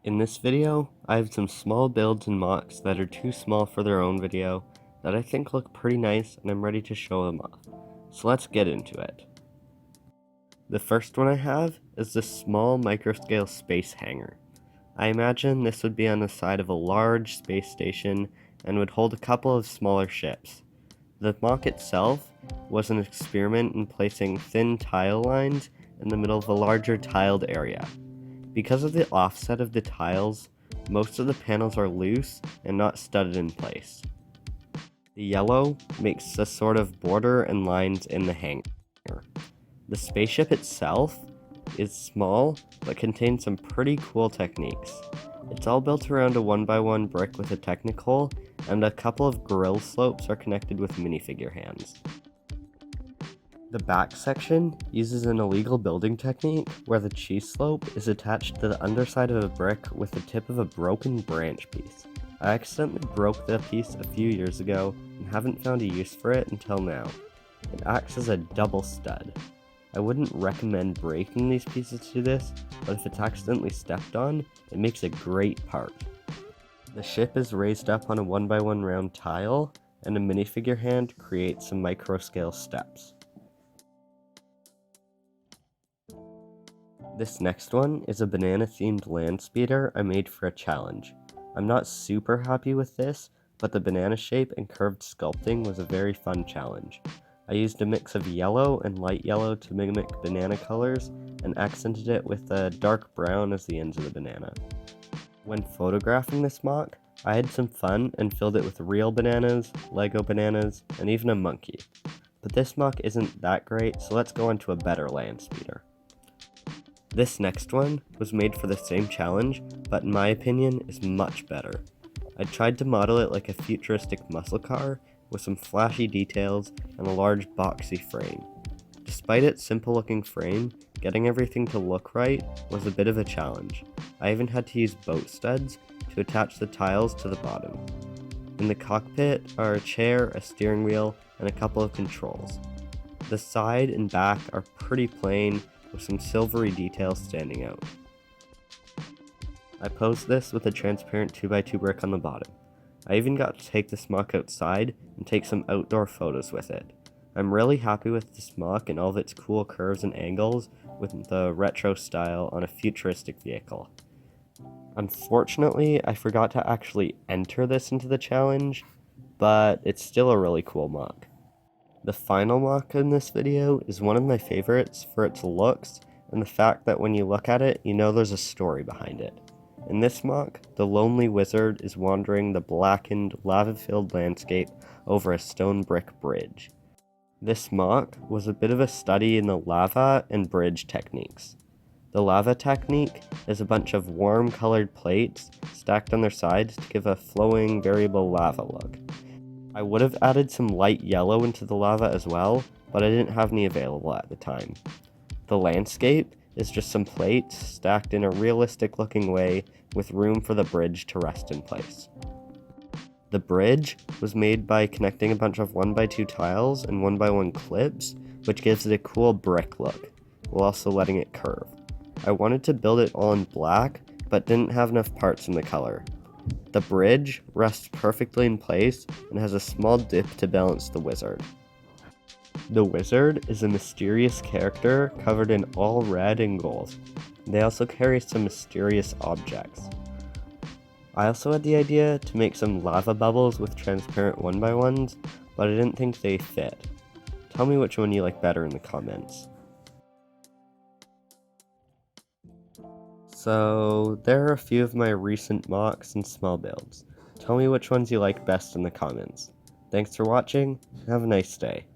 In this video, I have some small builds and mocks that are too small for their own video that I think look pretty nice and I'm ready to show them off. So let's get into it. The first one I have is this small microscale space hangar. I imagine this would be on the side of a large space station and would hold a couple of smaller ships. The mock itself was an experiment in placing thin tile lines in the middle of a larger tiled area. Because of the offset of the tiles, most of the panels are loose and not studded in place. The yellow makes a sort of border and lines in the hangar. The spaceship itself is small, but contains some pretty cool techniques. It's all built around a 1x1 brick with a technical, and a couple of grill slopes are connected with minifigure hands. The back section uses an illegal building technique where the cheese slope is attached to the underside of a brick with the tip of a broken branch piece. I accidentally broke the piece a few years ago and haven't found a use for it until now. It acts as a double stud. I wouldn't recommend breaking these pieces to this, but if it's accidentally stepped on, it makes a great part. The ship is raised up on a 1x1 round tile, and a minifigure hand creates some micro-scale steps. This next one is a banana-themed Landspeeder I made for a challenge. I'm not super happy with this, but the banana shape and curved sculpting was a very fun challenge. I used a mix of yellow and light yellow to mimic banana colors, and accented it with a dark brown as the ends of the banana. When photographing this mock, I had some fun and filled it with real bananas, Lego bananas, and even a monkey. But this mock isn't that great, so let's go on to a better Landspeeder. This next one was made for the same challenge, but in my opinion is much better. I tried to model it like a futuristic muscle car with some flashy details and a large boxy frame. Despite its simple looking frame, getting everything to look right was a bit of a challenge. I even had to use boat studs to attach the tiles to the bottom. In the cockpit are a chair, a steering wheel, and a couple of controls. The side and back are pretty plain, with some silvery details standing out. I posed this with a transparent 2x2 brick on the bottom. I even got to take this mock outside and take some outdoor photos with it. I'm really happy with this mock and all of its cool curves and angles with the retro style on a futuristic vehicle. Unfortunately, I forgot to actually enter this into the challenge, but it's still a really cool mock. The final mock in this video is one of my favorites for its looks and the fact that when you look at it, you know there's a story behind it. In this mock, the lonely wizard is wandering the blackened, lava-filled landscape over a stone brick bridge. This mock was a bit of a study in the lava and bridge techniques. The lava technique is a bunch of warm-colored plates stacked on their sides to give a flowing, variable lava look. I would have added some light yellow into the lava as well, but I didn't have any available at the time. The landscape is just some plates stacked in a realistic looking way with room for the bridge to rest in place. The bridge was made by connecting a bunch of 1x2 tiles and 1x1 clips, which gives it a cool brick look, while also letting it curve. I wanted to build it all in black, but didn't have enough parts in the color. The bridge rests perfectly in place and has a small dip to balance the wizard. The wizard is a mysterious character covered in all red and gold. They also carry some mysterious objects. I also had the idea to make some lava bubbles with transparent 1x1s, but I didn't think they fit. Tell me which one you like better in the comments. So, there are a few of my recent mocks and small builds. Tell me which ones you like best in the comments. Thanks for watching, and have a nice day.